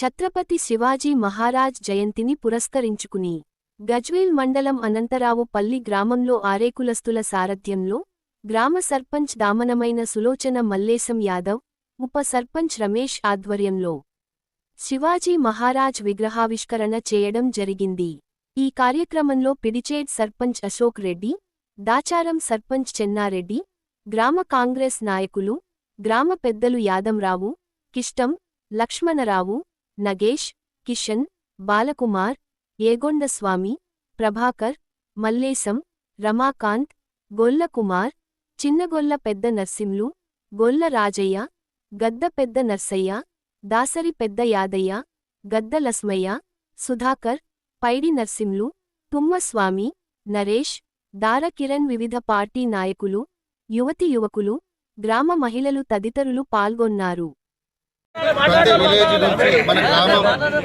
ఛత్రపతి శివాజీ మహారాజ్ జయంతిని పురస్కరించుకుని గజ్వేల్ మండలం అనంతరావు పల్లి గ్రామంలో ఆరేకులస్తుల సారథ్యంలో గ్రామ సర్పంచ్ దామనమైన సులోచన మల్లేశం యాదవ్, ఉప సర్పంచ్ రమేష్ ఆధ్వర్యంలో శివాజీ మహారాజ్ విగ్రహావిష్కరణ చేయడం జరిగింది. ఈ కార్యక్రమంలో పిడిచేడ్ సర్పంచ్ అశోక్ రెడ్డి, దాచారం సర్పంచ్ చెన్నారెడ్డి, గ్రామ కాంగ్రెస్ నాయకులు, గ్రామ పెద్దలు యాదంరావు, కిష్టం, లక్ష్మణరావు, నగేష్, కిషన్, బాలకుమార్, ఏగొండస్వామి, ప్రభాకర్, మల్లేశం, రమాకాంత్, గొల్ల కుమార్, చిన్నగొల్ల పెద్ద నర్సింలు, గొల్ల రాజయ్య, గద్ద పెద్ద నర్సయ్య, దాసరి పెద్ద యాదయ్య, గద్ద లస్మయ్య, సుధాకర్, పైడి నర్సింలు, తుమ్మస్వామి, నరేష్, దార కిరణ్ వివిధ పార్టీ నాయకులు, యువతి యువకులు, గ్రామ మహిళలు తదితరులు పాల్గొన్నారు. ప్రతి విలేజ్ నుంచి మన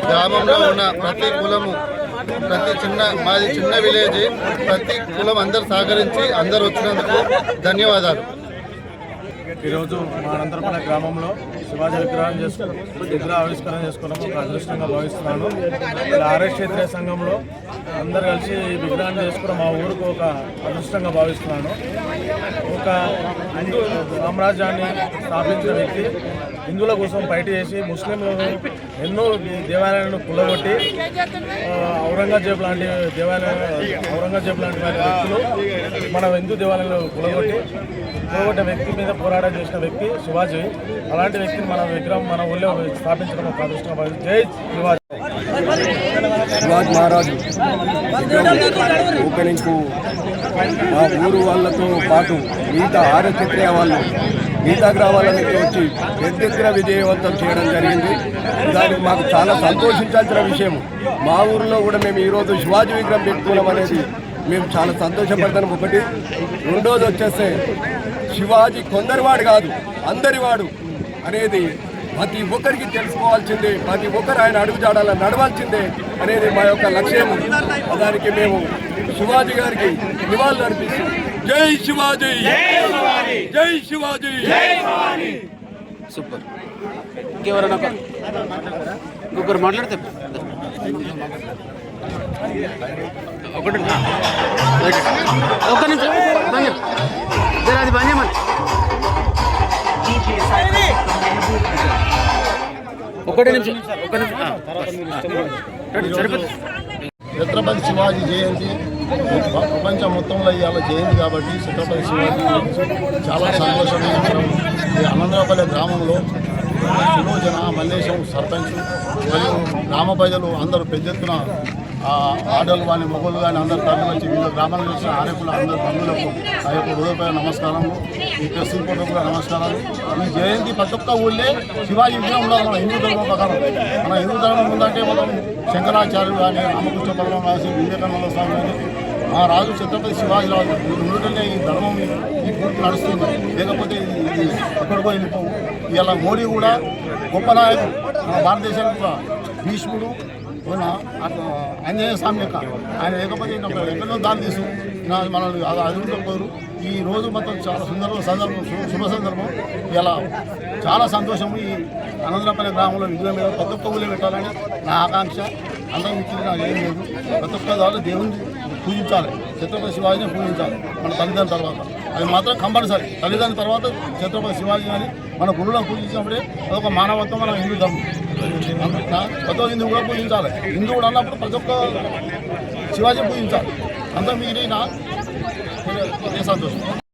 గ్రామంలో ఉన్న ప్రతి కులము మాది చిన్న విలేజ్, ప్రతి కులం అందరు సహకరించి అందరు వచ్చినందుకు ధన్యవాదాలు. ఈరోజు మా అనంతరపల్లి గ్రామంలో శివాజీ విగ్రహ ఆవిష్కరణ చేసుకున్నాము. ఒక అదృష్టంగా భావిస్తున్నాను. ఆర్ఎస్ క్షేత్రీయ సంఘంలో అందరు కలిసి విగ్రహాన్ని చేసుకున్న మా ఊరికి ఒక అదృష్టంగా భావిస్తున్నాను. ఒక హిందూ సామ్రాజ్యాన్ని స్థాపించిన వ్యక్తి హిందువుల కోసం ఫైట్ చేసి ముస్లింలను ఎన్నో దేవాలయాలను కూలగొట్టి ఔరంగజేబ్ లాంటి వ్యక్తులు మన హిందూ దేవాలయాలను కూలగొట్టే వ్యక్తి మీద పోరాటం చేసిన వ్యక్తి శివాజీ. అలాంటి వ్యక్తిని మన విగ్రహం మన ఊళ్ళో స్థాపించడం ఒక అదృష్టంగా భావిస్తున్నాను. జై శివాజీ. శివాజీ మహారాజు ఓపెనింగ్కు మా ఊరు వాళ్ళతో పాటు మిగతా ఆర్ఎస్ క్షత్రియ వాళ్ళు మిగతా గ్రామాల నుంచి వచ్చి పెద్ద ఎత్తున విజయవంతం చేయడం జరిగింది. దానికి మాకు చాలా సంతోషించాల్సిన విషయం. మా ఊరిలో కూడా మేము ఈరోజు శివాజీ విగ్రహం పెట్టుకున్నాం అనేది మేము చాలా సంతోషపడతాం. ఒకటి. రెండోది వచ్చేస్తే శివాజీ కొందరివాడు కాదు, అందరివాడు అనేది ప్రతి ఒక్కరికి తెలుసుకోవాల్సిందే. ప్రతి ఒక్కరు ఆయన అడుగుజాడాల నడవాల్సిందే అనేది మా యొక్క లక్ష్యం. దానికి మేము శివాజీ గారికి నివాళులు అర్పిస్తాం. జై శివాజీ, జై శివాజీ. సూపర్. ఇంకెవరైనా ఇంకొకరు మాట్లాడితే ఒకటి ఒక్క నిమిషం అది బంద్ చేయమని ఒకటి నిమిషం సరిపోతుంది. ఛత్రపతి శివాజీ జయంతి ప్రపంచం మొత్తంలో ఇవాళ జయంతి కాబట్టి ఛత్రపతి శివాజీ చాలా సంతోషమైన విషయం. ఈ అనంతరావుపల్లి గ్రామంలో సులోచన మల్లేశం సర్పంచ్ మరియు గ్రామ ప్రజలు అందరూ పెద్ద ఎత్తున ఆడలు కానీ మొగలు కానీ అందరూ తరలి వచ్చి వివిధ గ్రామాలకు వచ్చిన ఆరేకుల అందరు బంధువులకు ఆ యొక్క హృదయపై నమస్కారము, ఈ ప్రెస్ రిపోర్టర్లకు కూడా నమస్కారాలు. ఈ జయంతి ప్రతి ఒక్క ఊళ్ళే శివాజీ విగ్రహం ఉండాలి. మన హిందూ ధర్మం ప్రకారం మన హిందూ ధర్మం ఉందంటే మనం శంకరాచార్యులు కానీ రామకృష్ణ పరమహంస వివేకానంద స్వామి కానీ మా రాజు ఛత్రపతి శివాజీ రాజు ఉండటంలో ఈ ధర్మం ఈ పూర్తి నడుస్తుంది. లేకపోతే ఇది ఎక్కడికో వెళ్ళిపోవు. ఇలా మోడీ కూడా గొప్ప నాయకుడు, మన భారతదేశానికి కూడా భీష్ముడు ఆంజనేయ స్వామి యొక్క ఆయన లేకపోతే ఎక్కడో దాన్ని తీసు మనల్ని అదుకోరు. ఈ రోజు మొత్తం చాలా శుభ సందర్భం. ఇలా చాలా సంతోషము. ఈ అనంతరావుపల్లి గ్రామంలో విగ్రహం మీద ప్రతి ఒక్క ఊళ్ళో పెట్టాలని నా ఆకాంక్ష. అందరం మిత్రులు నాకు ఏం లేదు. ప్రతి ఒక్క దాంట్లో దేవుడిని పూజించాలి, ఛత్రపతి శివాజీని పూజించాలి. మన తల్లిదండ్రుల తర్వాత అది మాత్రం కంపల్సరీ. తల్లిదండ్రుల తర్వాత ఛత్రపతి శివాజీ కానీ మన గురువులను పూజించినప్పుడే అదొక మానవత్వం. మన హిందూ ధర్మం ప్రతి ఒక్క హిందూ కూడా పూజించాలి. హిందువుడు అన్నప్పుడు ప్రతి ఒక్క శివాజీ పూజించాలి. అంతా మిగిలిన సంతోషం.